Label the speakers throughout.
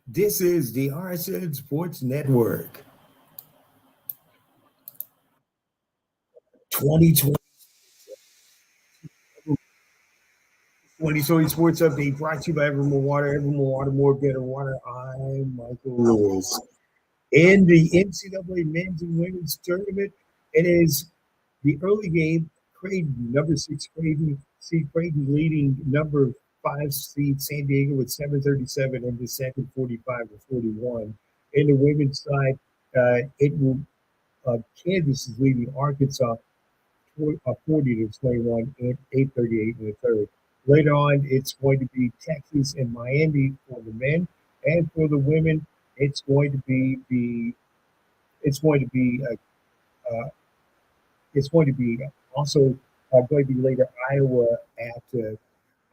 Speaker 1: This is the RSN Sports Network 2020 Sports Update brought to you by Evermore Water, more better water. I'm Michael Lewis. In the NCAA men's and women's tournament, it is the early game. Creighton, number 6 Creighton, Creighton leading number 5 seed San Diego with 7:37 and the second 45 or 41. In the women's side, it will Kansas is leading Arkansas 40 to 21 and 8:38 in the third. Later on, it's going to be Texas and Miami for the men, and for the women, it's going to be the it's going to be uh, it's going to be also going to be later Iowa at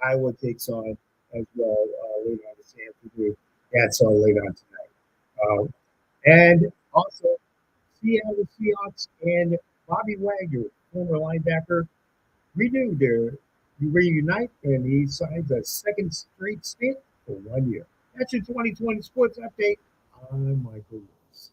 Speaker 1: Iowa takes on as well later on this afternoon. That's later on tonight. And also Seattle Seahawks and Bobby Wagner, former linebacker, reunite, and he signs a second straight stint for 1 year. That's your 2020 sports update. I'm Michael Lewis.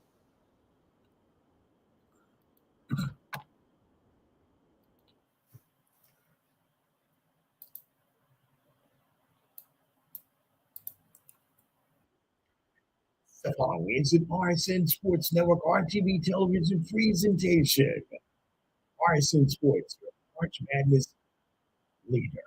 Speaker 1: The following is an RSN Sports Network RTV television presentation. RSN Sports, your March Madness leader.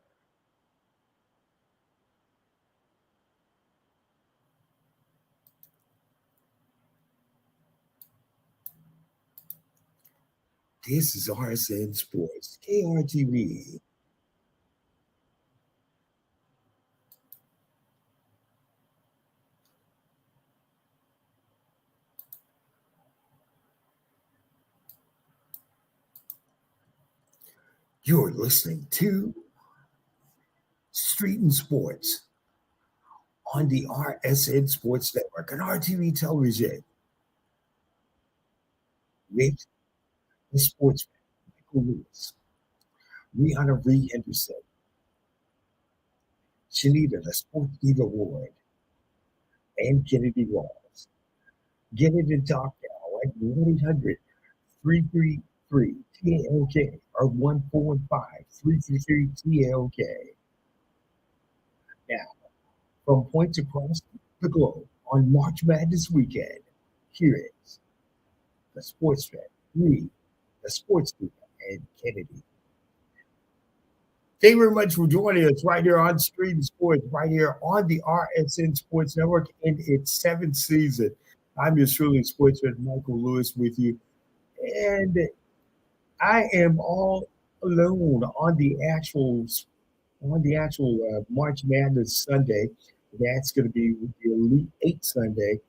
Speaker 1: This is RSN Sports, KRTV. You're listening to Street and Sports on the RSN Sports Network and RTV television with the sportsman, Michael Lewis, Rihanna Ree Henderson, Shanita, the Sports Diva Award, and Kennedy Walls. Get it and talk now at 1-800 333 TLK or 145 333 TLK. Now, from points across the globe on March Madness weekend, here is the sportsman, Reed, the sports leader, and Kennedy. Thank you very much for joining us right here on Street and Sports, right here on the RSN Sports Network in its seventh season. I'm your truly sportsman, Michael Lewis, with you. And I am all alone on the actual March Madness Sunday. That's going to be the Elite Eight Sunday,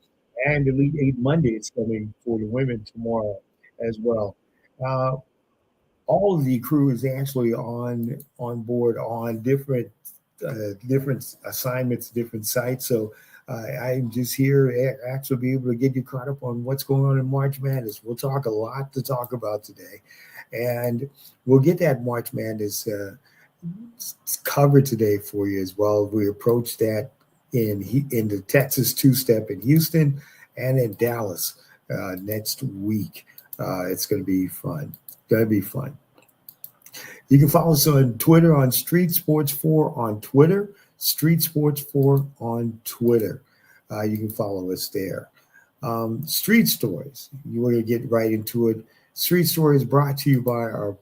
Speaker 1: and Elite Eight Monday is coming for the women tomorrow as well. Uh, all of the crew is actually on board on different assignments, different sites. So I'm just here actually be able to get you caught up on what's going on in March Madness. We'll talk a lot to talk about today, and we'll get that March Madness covered today for you as well. We approach that in the Texas two-step in Houston and in Dallas next week. It's going to be fun. Going to be fun. You can follow us on Twitter on Street Sports 4 on Twitter, Street Sports 4 on Twitter. You can follow us there. Street Stories. You want to get right into it. Street Stories brought to you by our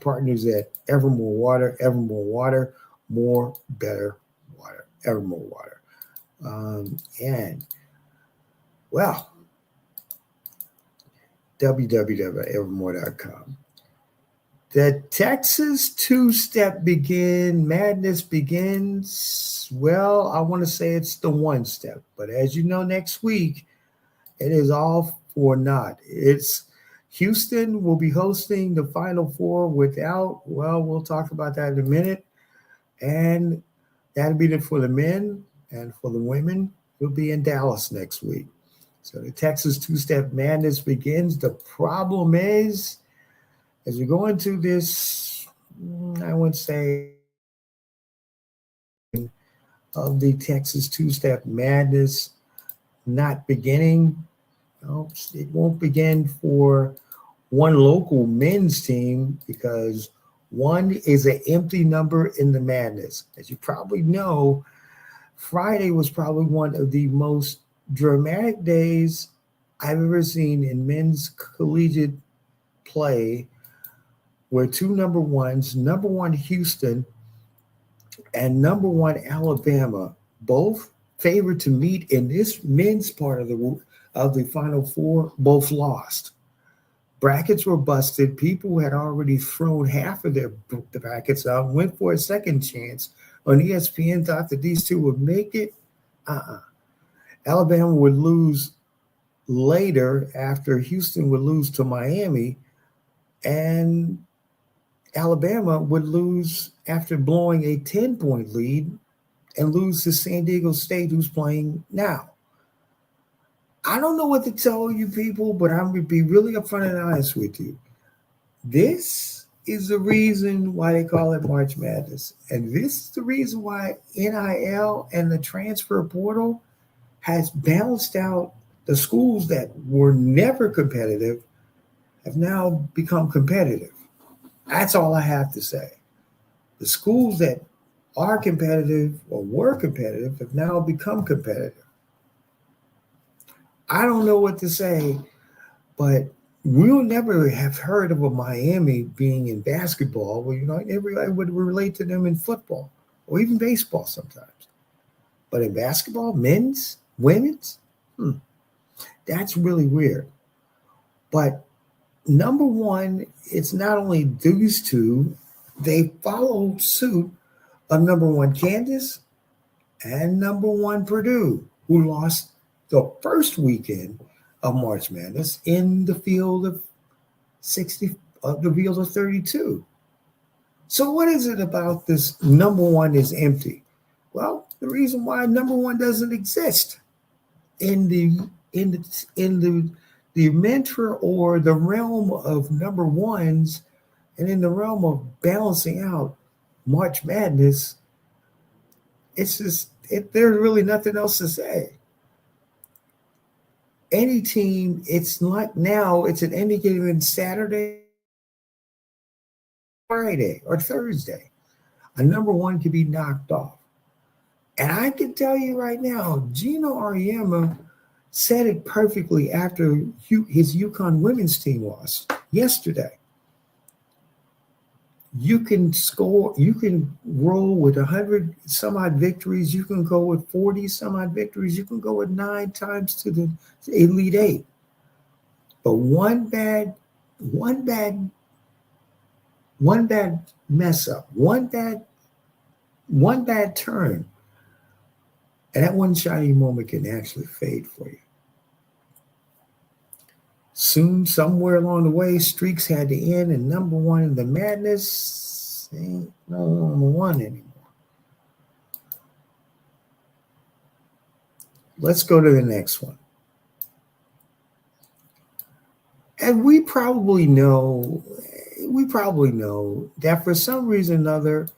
Speaker 1: partners at Evermore Water, more better water, Evermore Water. And, well, www.evermore.com. The Texas two-step madness begins. Well, I want to say it's the one step, but as you know, next week it is all for naught. It's Houston will be hosting the Final Four without. Well, we'll talk about that in a minute, and that'll be it for the men, and for the women, it'll be in Dallas next week. So the Texas two-step madness begins. The problem is, as we go into this, I would say, of the Texas two-step madness, not beginning. No, it won't begin for one local men's team because one is an empty number in the madness. As you probably know, Friday was probably one of the most dramatic days I've ever seen in men's collegiate play, where two number ones, number one Houston and number one Alabama, both favored to meet in this men's part of the Final Four, both lost. Brackets were busted. People had already thrown half of their brackets out, went for a second chance on ESPN, thought that these two would make it. Uh-uh. Alabama would lose later after Houston would lose to Miami, and Alabama would lose after blowing a 10-point lead and lose to San Diego State, who's playing now. I don't know what to tell you people, but I'm going to be really upfront and honest with you. This is the reason why they call it March Madness. And this is the reason why NIL and the transfer portal has balanced out the schools that were never competitive have now become competitive. That's all I have to say. The schools that are competitive or were competitive have now become competitive. I don't know what to say, but we'll never have heard of a Miami being in basketball. Well, everybody would relate to them in football or even baseball sometimes. But in basketball, men's, women's, that's really weird. But number one, it's not only these two, they follow suit of number one Kansas and number one Purdue, who lost the first weekend of March Madness in the field of 60 of the field of 32. So what is it about this number one is empty? Well, the reason why number one doesn't exist in the mentor or the realm of number ones, and in the realm of balancing out March Madness, it's just there's really nothing else to say. Any team, it's like now it's an any given Saturday, Friday, or Thursday. A number one could be knocked off. And I can tell you right now, Gino Auriemma said it perfectly after his UConn women's team lost yesterday. You can score, you can roll with 100 some odd victories, you can go with 40 some odd victories, you can go with 9 times to the Elite Eight. But one bad mess up, one bad turn, and that one shiny moment can actually fade for you. Soon, somewhere along the way, streaks had to end, and number one in the madness ain't no number one anymore. Let's go to the next one. And we probably know that for some reason or another,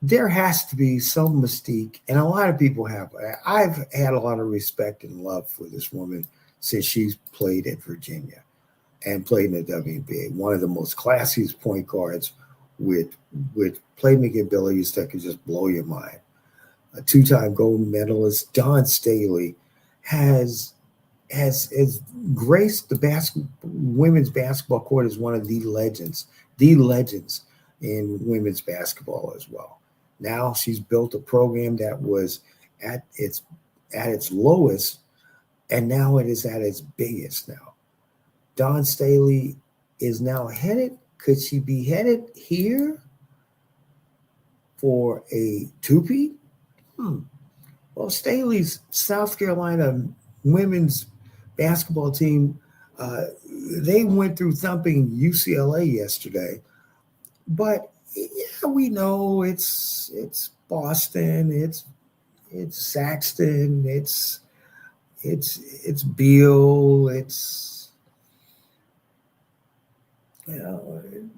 Speaker 1: there has to be some mystique, and a lot of people have. I've had a lot of respect and love for this woman since she's played at Virginia and played in the WNBA. One of the most classiest point guards with playmaking abilities that can just blow your mind. A two-time gold medalist, Dawn Staley, has graced the women's basketball court as one of the legends in women's basketball as well. Now she's built a program that was at its lowest, and now it is at its biggest now. Dawn Staley is now headed. Could she be headed here for a two-peat? Well, Staley's South Carolina women's basketball team, they went through thumping UCLA yesterday. But yeah, we know it's Boston, it's Saxton, it's Beal, it's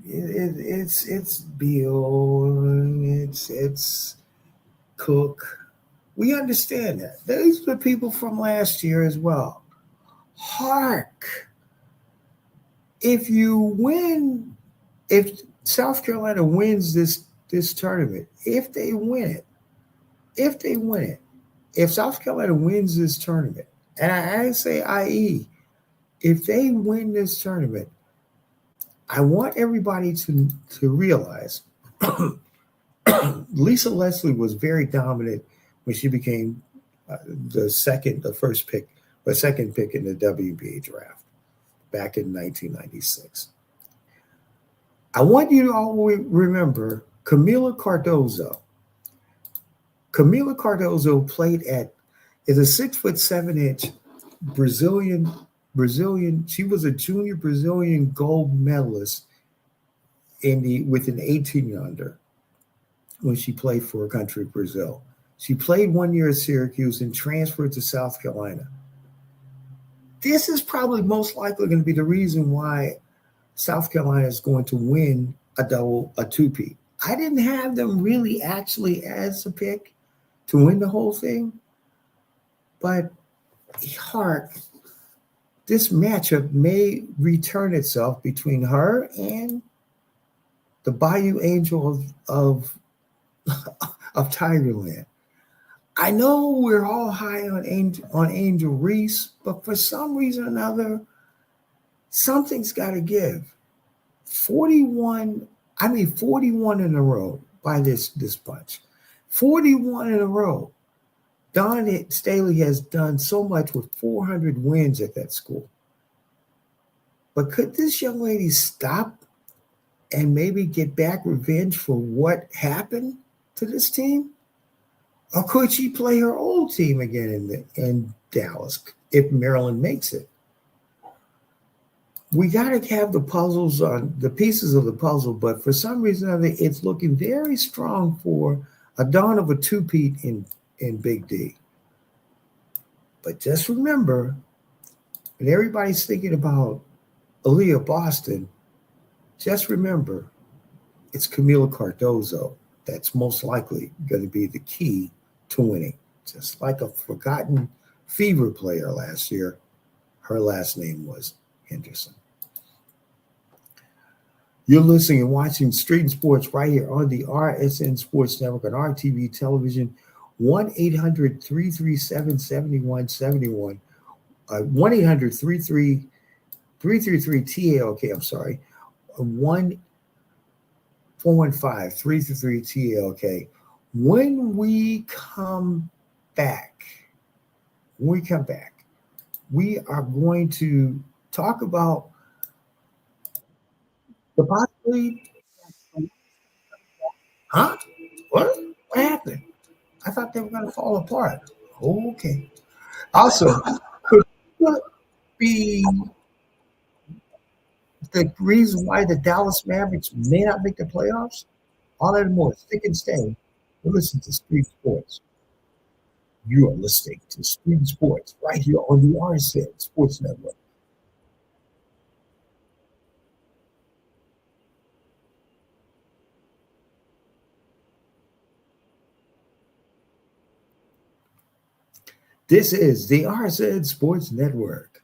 Speaker 1: it's Beal, it's Cook, We understand that. These are the people from last year as well. Hark. If you win, if South Carolina wins this tournament, if they win it, if South Carolina wins this tournament, and I say IE, if they win this tournament, I want everybody to realize Lisa Leslie was very dominant when she became the first pick, the second pick in the WBA draft back in 1996. I want you to always remember Camila Cardozo. Camila Cardozo played at is a 6'7" Brazilian. She was a junior Brazilian gold medalist in the with an 18 under when she played for her country, Brazil. She played 1 year at Syracuse and transferred to South Carolina. This is probably most likely going to be the reason why South Carolina is going to win a two-peat. I didn't have them really actually as a pick to win the whole thing, but hark, this matchup may return itself between her and the Bayou Angel of Tigerland. I know we're all high on Angel Reese, but for some reason or another, something's got to give. 41 in a row by this bunch. 41 in a row. Don Staley has done so much with 400 wins at that school. But could this young lady stop and maybe get back revenge for what happened to this team? Or could she play her old team again in Dallas if Maryland makes it? We got to have the puzzles on the pieces of the puzzle, but for some reason or other, it's looking very strong for a dawn of a two-peat in Big D. But just remember, when everybody's thinking about Aaliyah Boston, just remember it's Camila Cardozo that's most likely going to be the key to winning. Just like a forgotten Fever player last year, her last name was Henderson. You're listening and watching Street and Sports right here on the RSN Sports Network on RTV Television, 1-800-337-7171, 1-800-333-TALK, I'm sorry, 1-415-333-TALK. When we come back, we are going to talk about the possibility. Huh? What? What happened? I thought they were going to fall apart. Okay. Also, could it be the reason why the Dallas Mavericks may not make the playoffs? All that and more. Stick and stay. Listen to Street Sports. You are listening to Street Sports right here on the RSN Sports Network. This is the RSN Sports Network.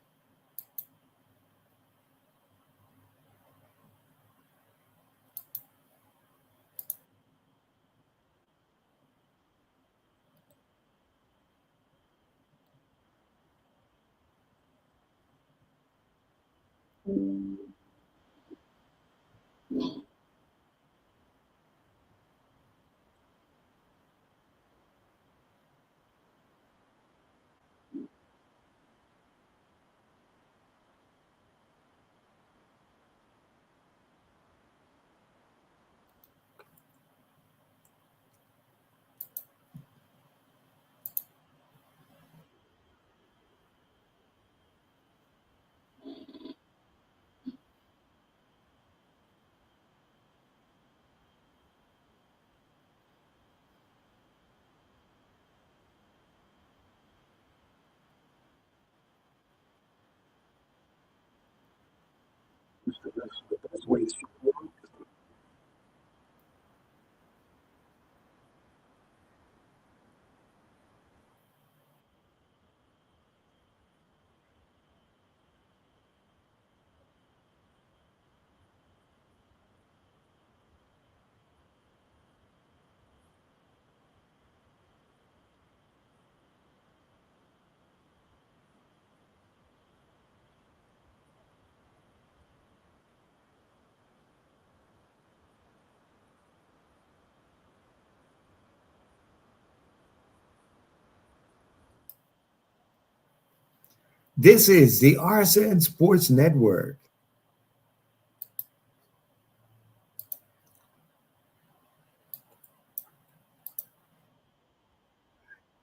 Speaker 1: This is the RSN Sports Network.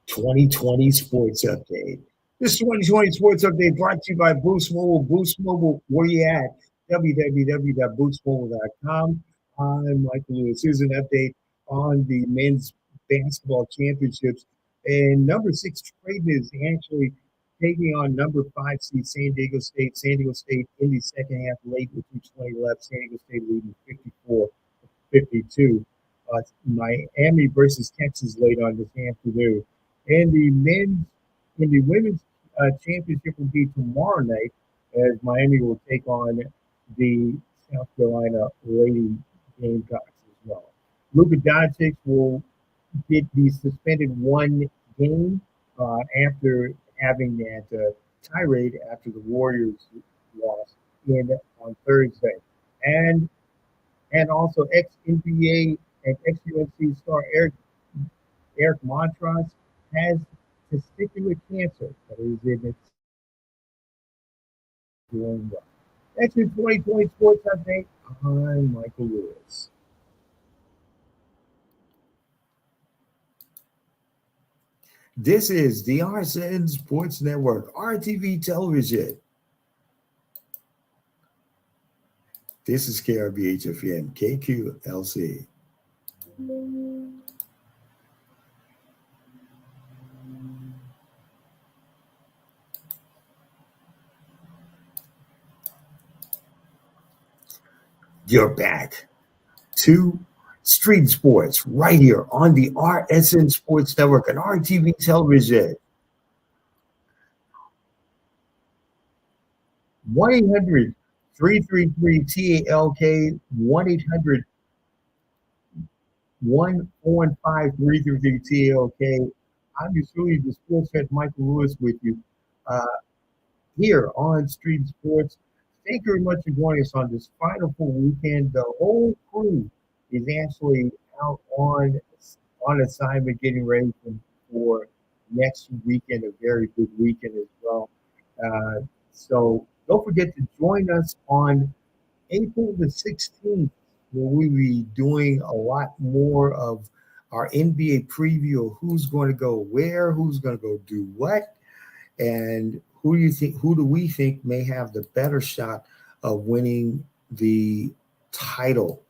Speaker 1: 2020 Sports Update. This 2020 Sports Update brought to you by Boost Mobile. Boost Mobile, where you at? www.boostmobile.com. I'm Michael Lewis. Here's an update on the men's basketball championships. And number six, Creighton is actually taking on number five seed San Diego State. San Diego State in the second half, late with 2:20 left. San Diego State leading 54-52. Miami versus Texas late on this afternoon. And the women's championship will be tomorrow night as Miami will take on the South Carolina Lady Gamecocks as well. Luka Doncic will get the suspended one game after having that tirade after the Warriors lost in on Thursday. And and also ex-NBA and ex-UNC star Eric Montross has testicular cancer that is in its doing well. That's your 2020 Sports Update. I'm Michael Lewis. This is the RSN Sports Network, RTV Television. This is KRBHFM, KQLC. You're back to Street Sports right here on the RSN Sports Network and RTV Television. 1-800-333-TALK, 1-800-115-333-TALK. I'm your truly the sports vet Michael Lewis with you here on Street Sports. Thank you very much for joining us on this final full weekend. The whole crew is actually out on assignment, getting ready for next weekend, a very big weekend as well. So don't forget to join us on April the 16th, where we'll be doing a lot more of our NBA preview of who's going to go where, who's going to go do what, and who do we think may have the better shot of winning the title?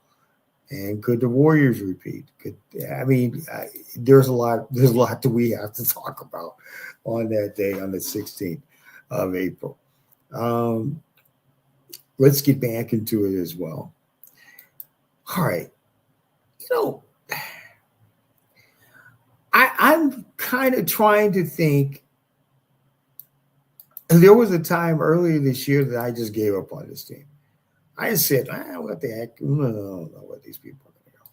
Speaker 1: And could the Warriors repeat? There's a lot that we have to talk about on that day, on the 16th of April. Let's get back into it as well. All right. I'm kind of trying to think. There was a time earlier this year that I just gave up on this team. I just said, what the heck? I don't know what these people are going to go.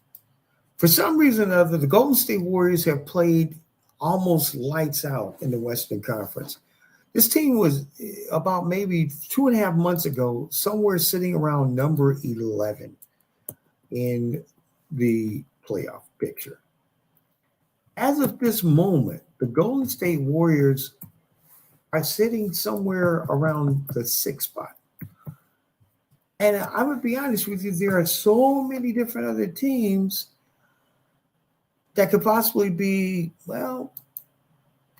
Speaker 1: For some reason or other, the Golden State Warriors have played almost lights out in the Western Conference. This team was about maybe 2.5 months ago, somewhere sitting around number 11 in the playoff picture. As of this moment, the Golden State Warriors are sitting somewhere around the 6th spot. And I would be honest with you, there are so many different other teams that could possibly be,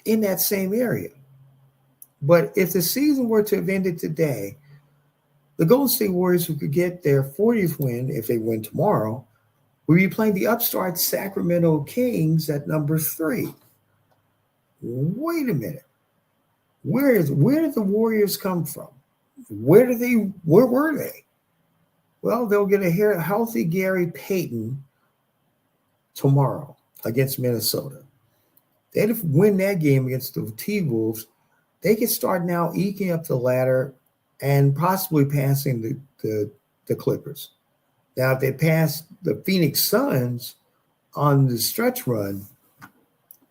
Speaker 1: in that same area. But if the season were to have ended today, the Golden State Warriors, who could get their 40th win if they win tomorrow, will be playing the upstart Sacramento Kings at number 3. Wait a minute. Where did the Warriors come from? Where were they? Well, they'll get a healthy Gary Payton tomorrow against Minnesota. They'd win that game against the T-Wolves. They could start now eking up the ladder and possibly passing the Clippers. Now, if they pass the Phoenix Suns on the stretch run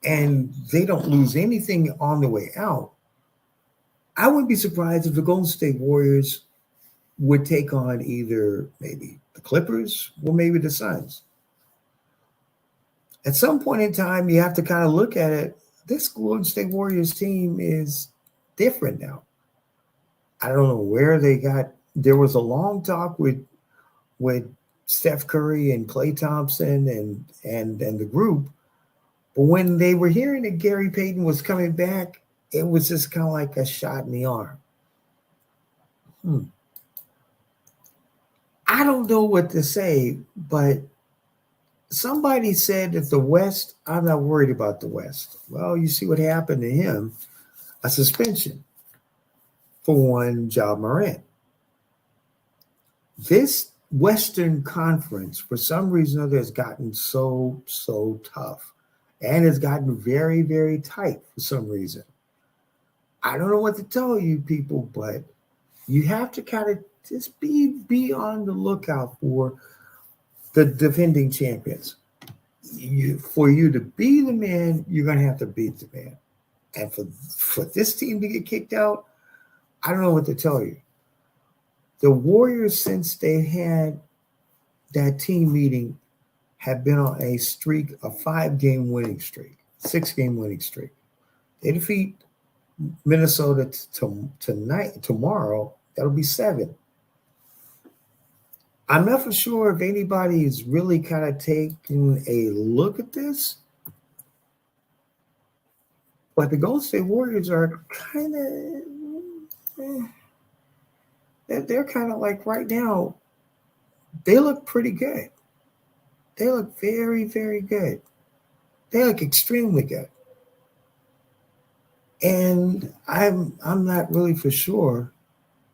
Speaker 1: and they don't lose anything on the way out, I wouldn't be surprised if the Golden State Warriors would take on either maybe the Clippers or maybe the Suns. At some point in time, you have to kind of look at it. This Golden State Warriors team is different now. I don't know where they got. There was a long talk with Steph Curry and Klay Thompson and the group, but when they were hearing that Gary Payton was coming back, it was just kind of like a shot in the arm. I don't know what to say, but somebody said that the West, I'm not worried about the West. Well, you see what happened to him, a suspension for one, Ja Morant. This Western Conference, for some reason or other, has gotten so tough and has gotten very, very tight for some reason. I don't know what to tell you people, but you have to kind of just be on the lookout for the defending champions. For you to be the man, you're going to have to beat the man. And for this team to get kicked out, I don't know what to tell you. The Warriors, since they had that team meeting, have been on a streak, a 5-game winning streak, 6-game winning streak. They defeat Minnesota tomorrow. That'll be 7. I'm not for sure if anybody is really kind of taking a look at this, but the Golden State Warriors are kind of, they're kind of like right now, they look pretty good. They look very, very good. They look extremely good. And I'm not really for sure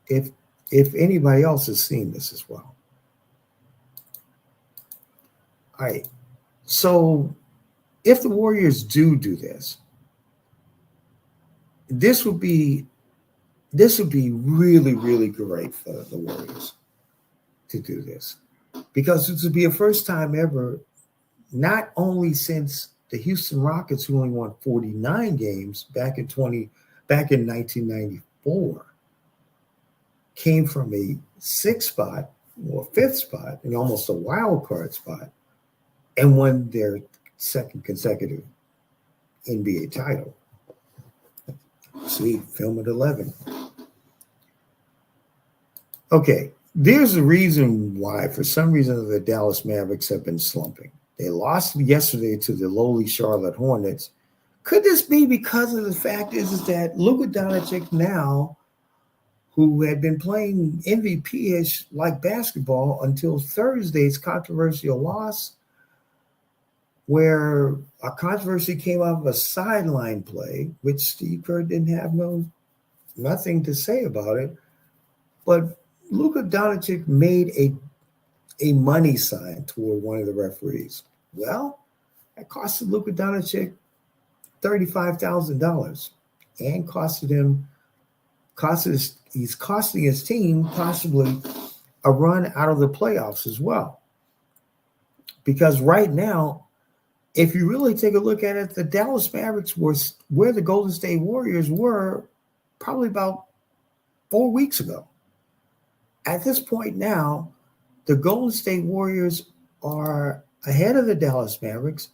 Speaker 1: if anybody else has seen this as well. All right. So if the Warriors do this, this would be really, really great for the Warriors to do this, because this would be a first time ever, not only since the Houston Rockets, who only won 49 games back in 1994, came from a 6th spot or 5th spot and almost a wild card spot and won their 2nd consecutive NBA title. See, film at 11. Okay, there's a reason why, for some reason, the Dallas Mavericks have been slumping. They lost yesterday to the lowly Charlotte Hornets. Could this be because of the fact is that Luka Doncic now, who had been playing MVP-ish like basketball until Thursday's controversial loss, where a controversy came out of a sideline play, which Steve Kerr didn't have nothing to say about it, but Luka Doncic made a money sign toward one of the referees. Well, that costed Luka Doncic $35,000 and he's costing his team possibly a run out of the playoffs as well. Because right now, if you really take a look at it, the Dallas Mavericks were where the Golden State Warriors were probably about 4 weeks ago. At this point now, the Golden State Warriors are ahead of the Dallas Mavericks,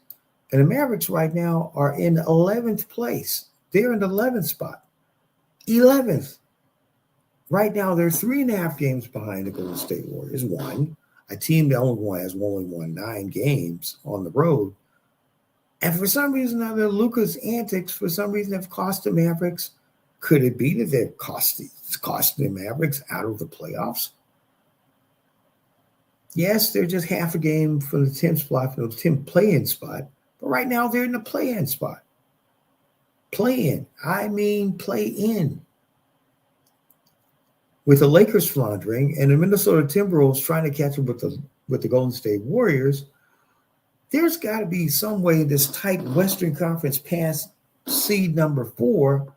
Speaker 1: and the Mavericks right now are in 11th place. They're in the 11th spot. 11th. Right now, they're 3.5 games behind the Golden State Warriors. One, a team that only won 9 games on the road. And for some reason or other, Luka's antics, for some reason, have cost the Mavericks. Could it be that they've cost the Mavericks out of the playoffs? Yes, they're just half a game from the 10th spot, from the 10th play-in spot. But right now, they're in the play-in spot. Play-in. I mean play-in. With the Lakers floundering and the Minnesota Timberwolves trying to catch up with the Golden State Warriors, there's got to be some way this tight Western Conference past seed number 4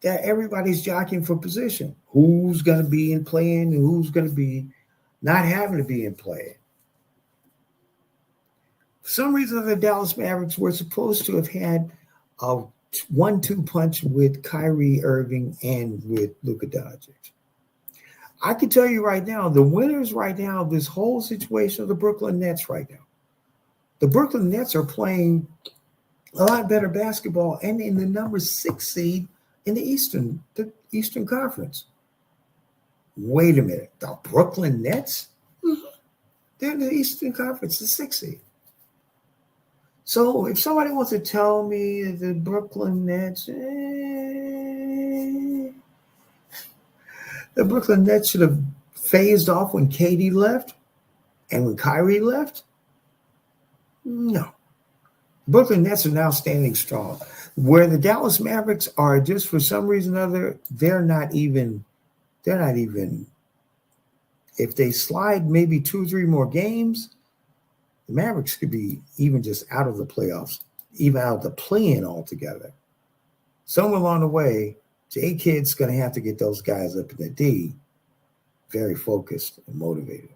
Speaker 1: that everybody's jockeying for position. Who's going to be in play-in and who's going to be not having to be in play-in. For some reason, the Dallas Mavericks were supposed to have had a 1-2 punch with Kyrie Irving and with Luka Doncic. I can tell you right now, the winners right now of this whole situation are the Brooklyn Nets right now. The Brooklyn Nets are playing a lot better basketball and in the number 6 seed in the Eastern Conference. Wait a minute. The Brooklyn Nets? They're in the Eastern Conference, the sixth seed. So if somebody wants to tell me the Brooklyn Nets, the Brooklyn Nets should have phased off when KD left and when Kyrie left, no. Brooklyn Nets are now standing strong. Where the Dallas Mavericks are just for some reason or other, they're not even, if they slide maybe 2 or 3 more games, the Mavericks could be even just out of the playoffs, even out of the play-in altogether. Somewhere along the way, J Kid's going to have to get those guys up in the D very focused and motivated.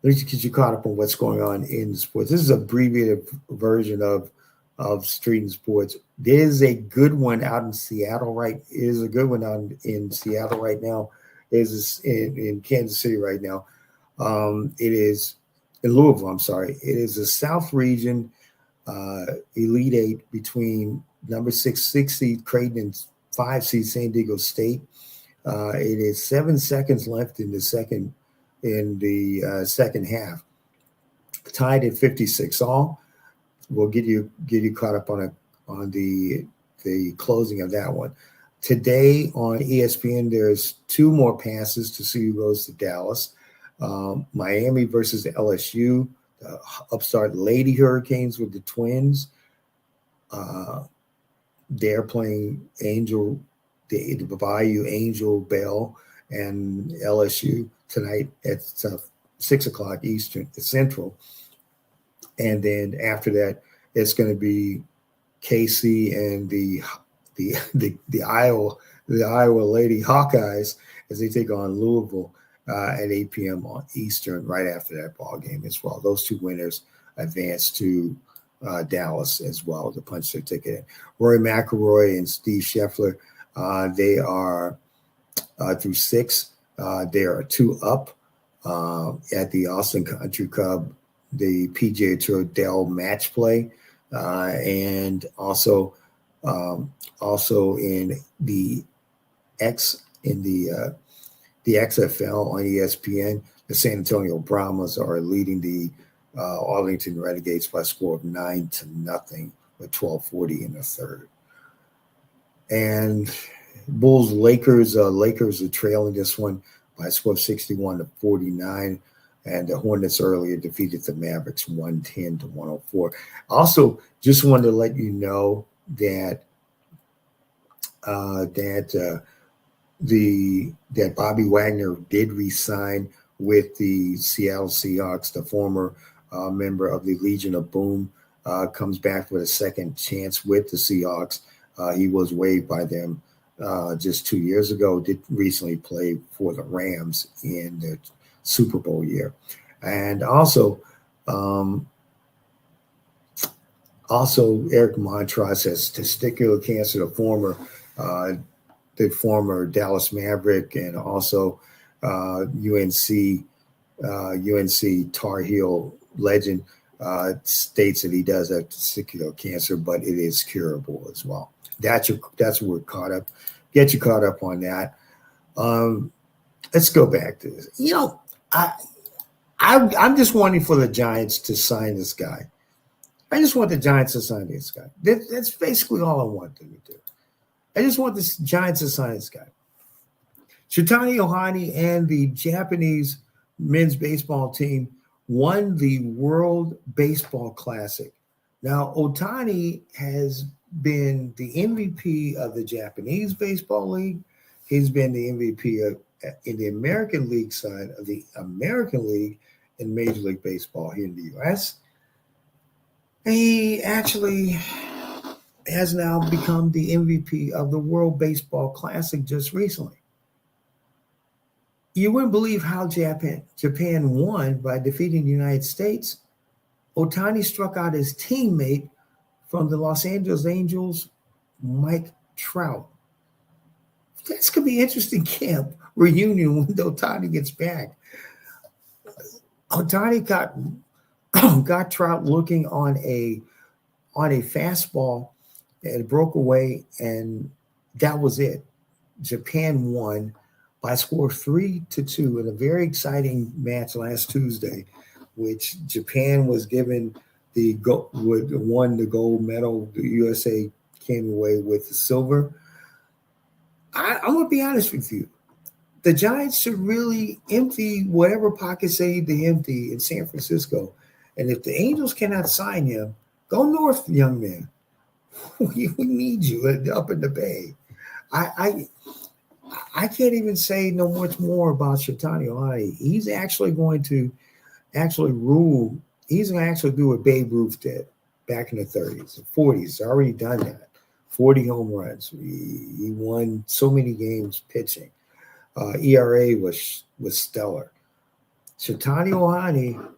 Speaker 1: Let me get you caught up on what's going on in sports. This is an abbreviated version of Street and Sports. There's a good one out in Seattle right. Is a good one out in Seattle right now. Is in Kansas City right now. It is in Louisville. I'm sorry. It is the South Region Elite Eight between number 6 seed Creighton and 5 seed San Diego State. It is 7 seconds left in the second half. Tied at 56 all. We'll get you caught up on the closing of that one. Today on ESPN, there's 2 more passes to see who goes to Dallas. Miami versus the LSU, the upstart Lady Hurricanes with the Twins. They're playing the Bayou Angel Bell and LSU tonight at 6:00 Eastern Central. And then after that, it's going to be KC and the Iowa Lady Hawkeyes as they take on Louisville at 8 p.m. on Eastern right after that ball game as well. Those 2 winners advance to Dallas as well to punch their ticket in. Rory McIlroy and Steve Scheffler, they are through 6. They are 2 up at the Austin Country Club, the PGA Tour Dell Match Play, and also in the XFL on ESPN. The San Antonio Brahmas are leading the Arlington Renegades by a score of 9-0 with 12:40 in the third. And Bulls Lakers are trailing this one by a score of 61-49. And the Hornets earlier defeated the Mavericks 110-104. Also, just wanted to let you know that that Bobby Wagner did re-sign with the Seattle Seahawks. The former member of the Legion of Boom comes back with a second chance with the Seahawks. He was waived by them just 2 years ago. Did recently play for the Rams in the Super Bowl year. And also Eric Montross has testicular cancer, the former Dallas Maverick and also UNC Tar Heel legend, states that he does have testicular cancer, but it is curable as well. That's what we're caught up. Get you caught up on that. Let's go back to this. I'm just wanting for the Giants to sign this guy. I just want the Giants to sign this guy. That's basically all I want them to do. I just want the Giants to sign this guy. Shitani Ohani and the Japanese men's baseball team won the World Baseball Classic. Now, Otani has been the MVP of the Japanese Baseball League. He's been the MVP in the American League side of the American League in Major League Baseball here in the U.S. He actually has now become the MVP of the World Baseball Classic just recently. You wouldn't believe how Japan won by defeating the United States. Otani struck out his teammate from the Los Angeles Angels, Mike Trout. That's going to be an interesting camp reunion when Otani gets back. Otani got Trout looking on a fastball, and it broke away, and that was it. Japan won by a score of 3-2 in a very exciting match last Tuesday, which Japan was given won the gold medal. The USA came away with the silver. I'm gonna be honest with you. The Giants should really empty whatever pockets they need to empty in San Francisco. And if the Angels cannot sign him, go north, young man. We need you up in the Bay. I I can't even say no much more about Shatani Ohai. He's actually going to actually rule. He's going to actually do what Babe Ruth did back in the 30s, 40s. He's already done that. 40 home runs. He won so many games pitching. ERA was stellar. Shatani Ohani,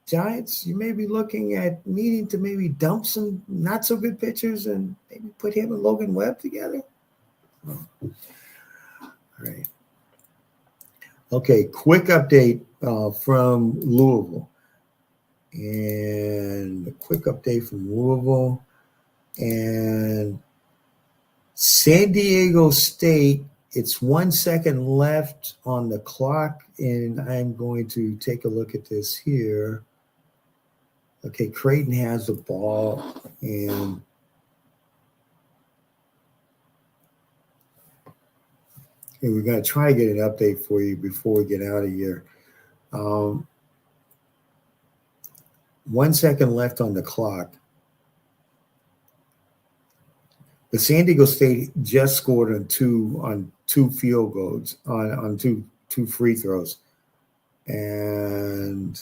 Speaker 1: Giants, you may be looking at needing to maybe dump some not so good pitchers and maybe put him and Logan Webb together. Oh. All right. Okay, quick update from Louisville. And a quick update from Louisville. And San Diego State, it's 1 second left on the clock. And I'm going to take a look at this here. Okay, Creighton has the ball. And we're going to try to get an update for you before we get out of here. 1 second left on the clock. But San Diego State just scored on two field goals on two free throws, and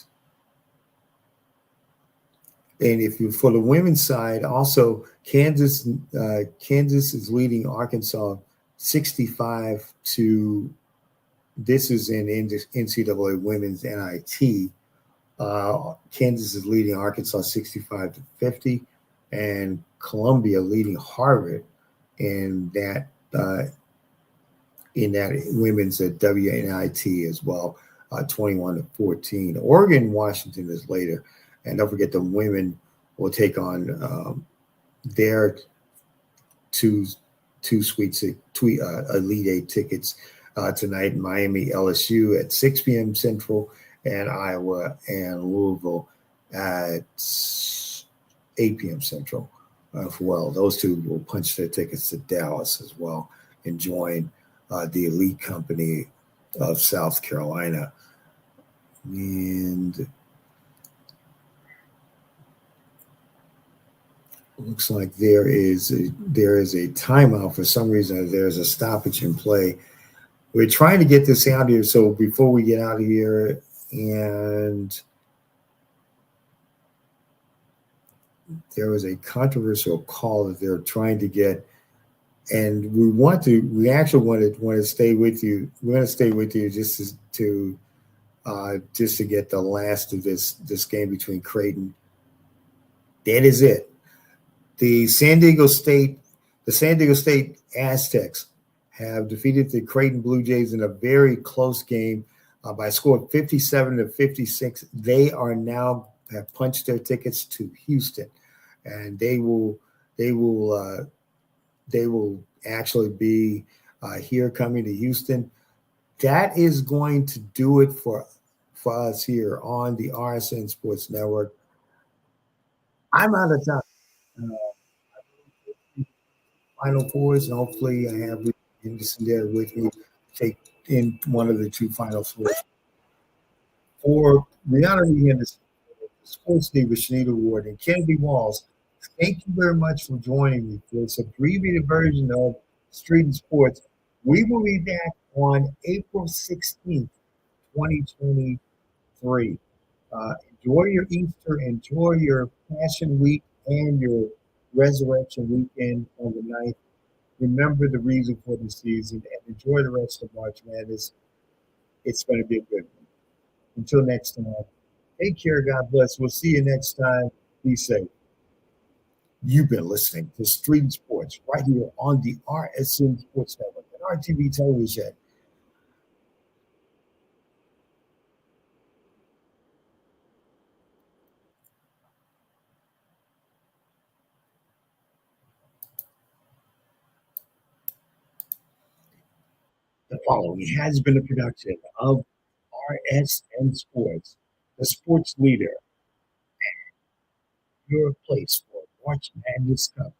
Speaker 1: if you for the women's side, also Kansas is leading Arkansas 65 to. This is in NCAA women's NIT. Kansas is leading Arkansas 65 to 50, and Columbia leading Harvard in that women's WNIT as well, 21 to 14. Oregon, Washington is later, and don't forget the women will take on their two Elite Eight tickets tonight. Miami, LSU at 6 p.m. Central, and Iowa and Louisville at 8 p.m. Central. Well, those two will punch their tickets to Dallas as well and join the elite company of South Carolina. And looks like there is a timeout for some reason. There's a stoppage in play. We're trying to get this out here, so before we get out of here, and there was a controversial call that they're trying to get, and we actually want to stay with you. We're going to stay with you just to get the last of this game between Creighton. That is it. The San Diego State Aztecs have defeated the Creighton Blue Jays in a very close game by a score of 57 to 56. They are now have punched their tickets to Houston, and they will actually be here coming to Houston. That is going to do it for us here on the RSN Sports Network. I'm out of time. Final fours, and hopefully I have Henderson there with me take in one of the two final fours. For Rihanna Henderson, the Sports Diva Shanita Award, and Kennedy Walls, thank you very much for joining me for this abbreviated version of Street and Sports. We will be back on April 16th, 2023. Enjoy your Easter, enjoy your Passion Week and your Resurrection Weekend on the 9th. Remember the reason for the season and enjoy the rest of March Madness. It's going to be a good one. Until next time, take care. God bless. We'll see you next time. Be safe. You've been listening to Street Sports right here on the RSN Sports Network and RTV Television. following has been a production of RSN Sports, the sports leader, your place for March Madness Cup